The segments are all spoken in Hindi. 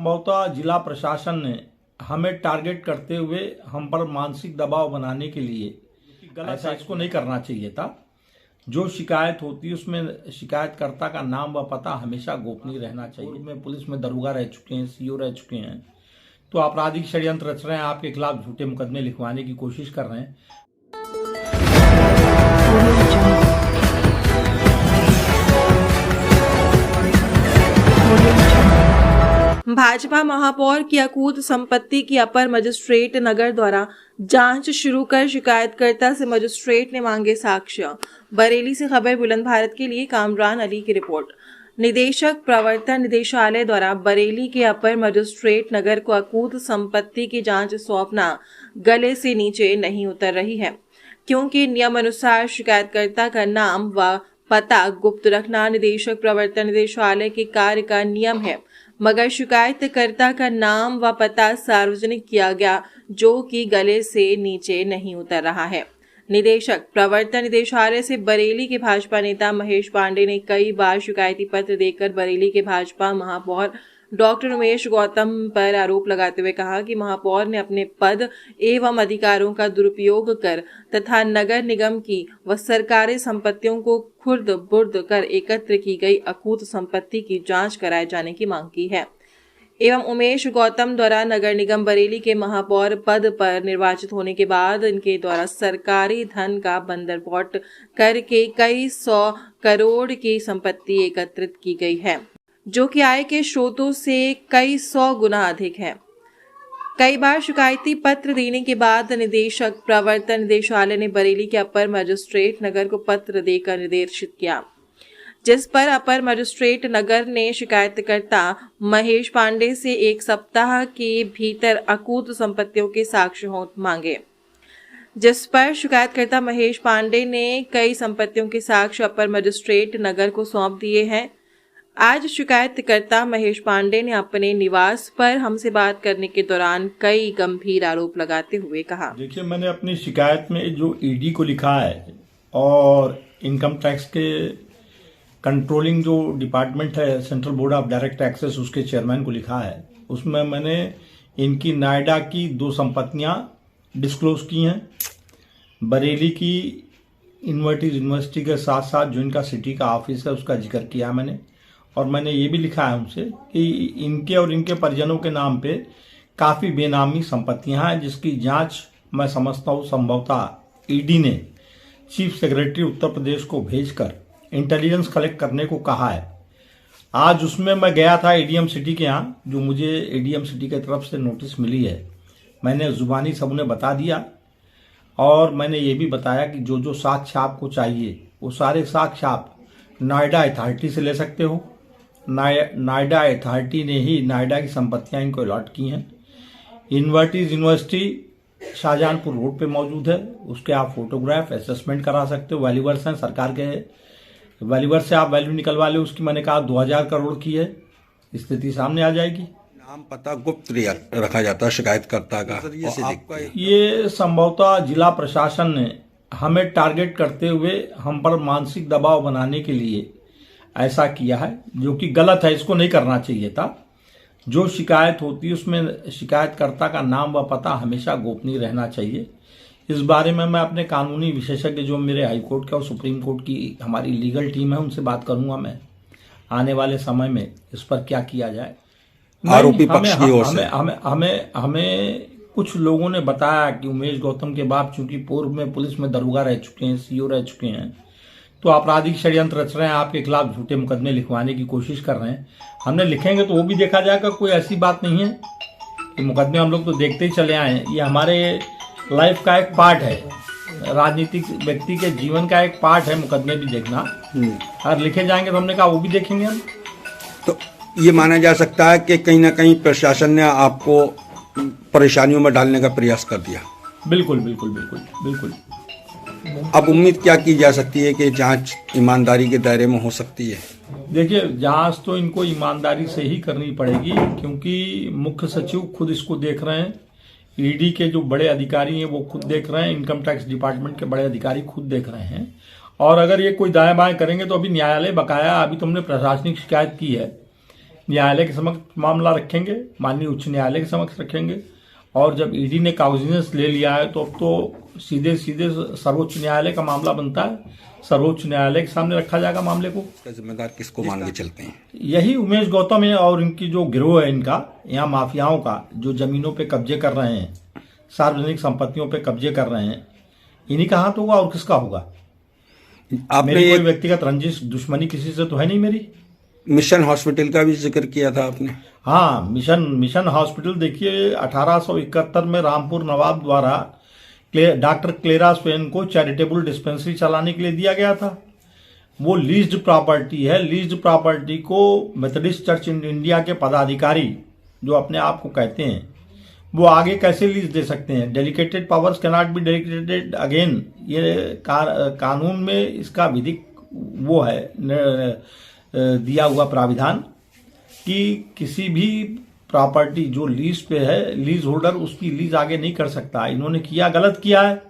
संभवतः जिला प्रशासन ने हमें टारगेट करते हुए हम पर मानसिक दबाव बनाने के लिए ऐसा इसको नहीं करना चाहिए था। जो शिकायत होती है उसमें शिकायतकर्ता का नाम व पता हमेशा गोपनीय रहना चाहिए। मैं पुलिस में दरोगा रह चुके हैं, सीओ रह चुके हैं, तो आपराधिक षड्यंत्र रच रहे हैं, आपके खिलाफ झूठे मुकदमे लिखवाने की कोशिश कर रहे हैं। भाजपा महापौर की अकूत संपत्ति की अपर मजिस्ट्रेट नगर द्वारा जांच शुरू कर शिकायतकर्ता से मजिस्ट्रेट ने मांगे साक्ष्य। बरेली से खबर बुलंद भारत के लिए कामरान अली की रिपोर्ट। निदेशक प्रवर्तन निदेशालय द्वारा बरेली के अपर मजिस्ट्रेट नगर को अकूत संपत्ति की जांच सौंपना गले से नीचे नहीं उतर रही है, क्योंकि नियम अनुसार शिकायतकर्ता का नाम व पता गुप्त रखना निदेशक प्रवर्तन निदेशालय के कार्य का नियम है, मगर शिकायतकर्ता का नाम व पता सार्वजनिक किया गया, जो कि गले से नीचे नहीं उतर रहा है। निदेशक प्रवर्तन निदेशालय से बरेली के भाजपा नेता महेश पांडे ने कई बार शिकायती पत्र देकर बरेली के भाजपा महापौर डॉक्टर उमेश गौतम पर आरोप लगाते हुए कहा कि महापौर ने अपने पद एवं अधिकारों का दुरुपयोग कर तथा नगर निगम की व सरकारी संपत्तियों को खुर्द बुर्द कर एकत्र की गई अकूत संपत्ति की जांच कराए जाने की मांग की है। एवं उमेश गौतम द्वारा नगर निगम बरेली के महापौर पद पर निर्वाचित होने के बाद इनके द्वारा सरकारी धन का बंदरपॉट करके कई 100 करोड़ की संपत्ति एकत्रित की गई है, जो कि आय के स्रोतों से कई 100 गुना अधिक है। कई बार शिकायती पत्र देने के बाद निदेशक प्रवर्तन निदेशालय ने बरेली के अपर मजिस्ट्रेट नगर को पत्र देकर निर्देशित किया, जिस पर अपर मजिस्ट्रेट नगर ने शिकायतकर्ता महेश पांडे से 1 सप्ताह के भीतर अकूत संपत्तियों के साक्ष्य मांगे, जिस पर शिकायतकर्ता महेश पांडे ने कई संपत्तियों के साक्ष्य अपर मजिस्ट्रेट नगर को सौंप दिए हैं। आज शिकायतकर्ता महेश पांडे ने अपने निवास पर हमसे बात करने के दौरान कई गंभीर आरोप लगाते हुए कहा, देखिए, मैंने अपनी शिकायत में जो ईडी को लिखा है और इनकम टैक्स के कंट्रोलिंग जो डिपार्टमेंट है, central board of direct taxes, उसके चेयरमैन को लिखा है, उसमें मैंने इनकी नोएडा की 2 संपत्तियां डिस्क्लोज की हैं। बरेली की यूनिवर्सिटी के साथ साथ जो इनका सिटी का ऑफिस है उसका जिक्र किया मैंने, और मैंने ये भी लिखा है उनसे कि इनके और इनके परिजनों के नाम पे काफ़ी बेनामी संपत्तियां हैं, जिसकी जांच मैं समझता हूँ संभवतः ईडी ने चीफ सेक्रेटरी उत्तर प्रदेश को भेजकर इंटेलिजेंस कलेक्ट करने को कहा है। आज उसमें मैं गया था एडीएम सिटी के यहाँ, जो मुझे एडीएम सिटी की तरफ से नोटिस मिली है, मैंने जुबानी सब उन्हें बता दिया, और मैंने ये भी बताया कि जो जो साक्ष्य आपको चाहिए वो सारे साक्ष्य आप नोएडा अथॉरिटी से ले सकते हो। नोएडा अथॉरिटी ने ही नोएडा की संपत्तियां इनको अलॉट की हैं। यूनिवर्सिटी शाहजहांपुर रोड पे मौजूद है, उसके आप फोटोग्राफ असेसमेंट करा सकते हो। वैल्यूवर्स हैं सरकार के, वैल्यूवर से आप वैल्यू निकलवा ले उसकी। मैंने कहा 2000 करोड़ की है, स्थिति सामने आ जाएगी। नाम पता गुप्त रखा जाता है शिकायतकर्ता का, ये संभवतः जिला प्रशासन ने हमें टारगेट करते हुए हम पर मानसिक दबाव बनाने के लिए ऐसा किया है, जो कि गलत है, इसको नहीं करना चाहिए था। जो शिकायत होती है उसमें शिकायतकर्ता का नाम व पता हमेशा गोपनीय रहना चाहिए। इस बारे में मैं अपने कानूनी विशेषज्ञ जो मेरे हाईकोर्ट के और सुप्रीम कोर्ट की हमारी लीगल टीम है उनसे बात करूंगा मैं आने वाले समय में इस पर क्या किया जाए। आरोपी पक्ष की ओर से हमें कुछ लोगों ने बताया कि उमेश गौतम के बाप चूंकि पूर्व में पुलिस में दरोगा रह चुके हैं, सीओ रह चुके हैं, तो आपराधिक षड्यंत्र रच रहे हैं, आपके खिलाफ झूठे मुकदमे लिखवाने की कोशिश कर रहे हैं। हमने लिखेंगे तो वो भी देखा जाएगा, कोई ऐसी बात नहीं है कि मुकदमे हम लोग तो देखते ही चले आए हैं। ये हमारे लाइफ का एक पार्ट है, राजनीतिक व्यक्ति के जीवन का एक पार्ट है मुकदमे भी देखना, और लिखे जाएंगे तो हमने कहा वो भी देखेंगे हम। तो ये माना जा सकता है कि कहीं ना कहीं प्रशासन ने आपको परेशानियों में डालने का प्रयास कर दिया। बिल्कुल बिल्कुल बिल्कुल बिल्कुल। अब उम्मीद क्या की जा सकती है कि जांच ईमानदारी के दायरे में हो सकती है? देखिए, जांच तो इनको ईमानदारी से ही करनी पड़ेगी, क्योंकि मुख्य सचिव खुद इसको देख रहे हैं, ईडी के जो बड़े अधिकारी हैं वो खुद देख रहे हैं, इनकम टैक्स डिपार्टमेंट के बड़े अधिकारी खुद देख रहे हैं। और अगर ये कोई दाएं बाएं करेंगे तो अभी न्यायालय बकाया, अभी तुमने प्रशासनिक शिकायत की है न्यायालय के समक्ष मामला रखेंगे, माननीय उच्च न्यायालय के समक्ष रखेंगे। और जब ईडी ने कागजियस ले लिया है तो अब तो सीधे सीधे सर्वोच्च न्यायालय का मामला बनता है, सर्वोच्च न्यायालय के सामने रखा जाएगा मामले को। इसका जिम्मेदार किसको मान के चलते हैं? यही उमेश गौतम है और इनकी जो गिरोह है इनका, यहाँ माफियाओं का, जो जमीनों पे कब्जे कर रहे हैं, सार्वजनिक संपत्तियों पे कब्जे कर रहे हैं, इन्हीं का हाथ होगा और किसका होगा? आपने मेरी कोई एक व्यक्तिगत रंजिश दुश्मनी किसी से तो है नहीं मेरी। मिशन हॉस्पिटल का भी जिक्र किया था आपने। हाँ, मिशन हॉस्पिटल देखिए 1871 में रामपुर नवाब द्वारा डॉक्टर क्लेरा स्वेन को चैरिटेबल डिस्पेंसरी चलाने के लिए दिया गया था। वो लीज्ड प्रॉपर्टी है। लीज्ड प्रॉपर्टी को मेथोडिस्ट चर्च इन इंडिया के पदाधिकारी जो अपने आप को कहते हैं, वो आगे कैसे लीज दे सकते हैं? डेलिकेटेड पावर्स कैनॉट बी डेलिकेटेड अगेन। ये कानून में इसका विधिक वो है दिया हुआ प्राविधान कि किसी भी प्रॉपर्टी जो लीज पे है, लीज होल्डर उसकी लीज आगे नहीं कर सकता। इन्होंने किया, गलत किया है।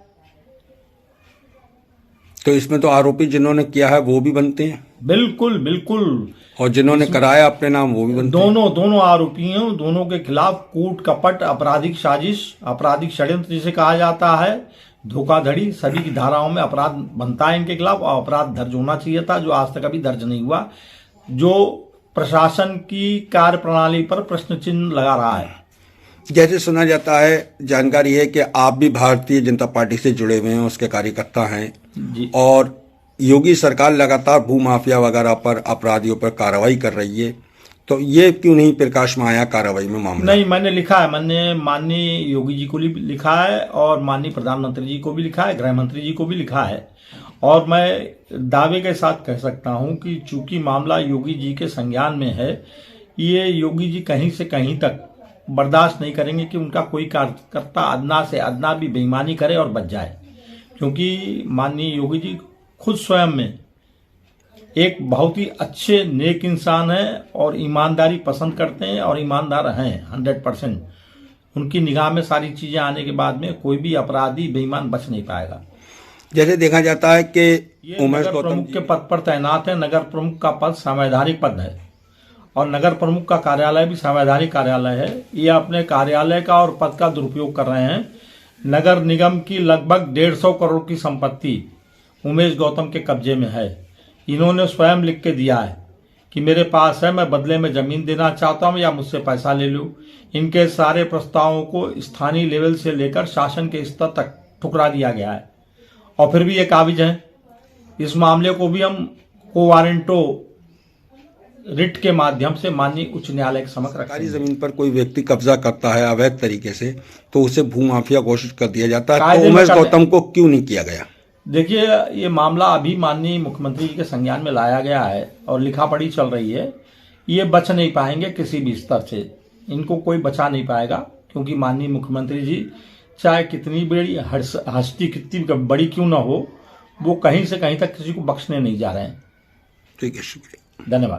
तो इसमें तो आरोपी जिन्होंने किया है वो भी बनते हैं। बिल्कुल बिल्कुल। और जिन्होंने कराया अपने नाम वो भी बनते हैं। दोनों आरोपी हैं। दोनों के खिलाफ कूट कपट, आपराधिक साजिश, आपराधिक षड्यंत्र जिसे कहा जाता है, धोखाधड़ी, सभी की धाराओं में अपराध बनता है इनके खिलाफ और अपराध दर्ज होना चाहिए था, जो आज तक अभी दर्ज नहीं हुआ, जो प्रशासन की कार्य प्रणाली पर प्रश्न चिन्ह लगा रहा है। जैसे सुना जाता है, जानकारी है कि आप भी भारतीय जनता पार्टी से जुड़े हुए हैं, उसके कार्यकर्ता हैं जी। और योगी सरकार लगातार भू माफिया वगैरह पर, अपराधियों पर कार्रवाई कर रही है, तो ये क्यों नहीं प्रकाश में आया कार्रवाई में मामला? नहीं, मैंने लिखा है, मैंने माननीय योगी जी को भी लिखा है और माननीय प्रधानमंत्री जी को भी लिखा है, गृह मंत्री जी को भी लिखा है। और मैं दावे के साथ कह सकता हूं कि चूंकि मामला योगी जी के संज्ञान में है, ये योगी जी कहीं से कहीं तक बर्दाश्त नहीं करेंगे कि उनका कोई कार्यकर्ता अदना से अदना भी बेईमानी करे और बच जाए। क्योंकि माननीय योगी जी खुद स्वयं में एक बहुत ही अच्छे नेक इंसान है और ईमानदारी पसंद करते हैं और ईमानदार हैं 100%। उनकी निगाह में सारी चीजें आने के बाद में कोई भी अपराधी बेईमान बच नहीं पाएगा। जैसे देखा जाता है कि उमेश नगर गौतम प्रमुख के पद पर तैनात है। नगर प्रमुख का पद संवैधानिक पद है और नगर प्रमुख का कार्यालय भी संवैधानिक कार्यालय है। ये अपने कार्यालय का और पद का दुरुपयोग कर रहे हैं। नगर निगम की लगभग 150 करोड़ की संपत्ति उमेश गौतम के कब्जे में है। इन्होंने स्वयं लिख के दिया है कि मेरे पास है, मैं बदले में जमीन देना चाहता हूं या मुझसे पैसा ले लूं। इनके सारे प्रस्तावों को स्थानीय लेवल से लेकर शासन के स्तर तक ठुकरा दिया गया है और फिर भी ये काबिज हैं। इस मामले को भी हम कोवारंटो रिट के माध्यम से माननीय उच्च न्यायालय के समक्ष सरकारी रखेंगे। जमीन पर कोई व्यक्ति कब्जा करता है अवैध तरीके से, तो उसे भू माफिया घोषित कर दिया जाता है। कायदे तो में उमेश करने- गौतम को क्यों नहीं किया गया? देखिए, ये मामला अभी माननीय मुख्यमंत्री जी के संज्ञान में लाया गया है और लिखा पढ़ी चल रही है। ये बच नहीं पाएंगे किसी भी स्तर से, इनको कोई बचा नहीं पाएगा, क्योंकि माननीय मुख्यमंत्री जी चाहे कितनी बड़ी हस्ती कितनी बड़ी क्यों ना हो, वो कहीं से कहीं तक किसी को बख्शने नहीं जा रहे हैं। ठीक है, शुक्रिया। धन्यवाद।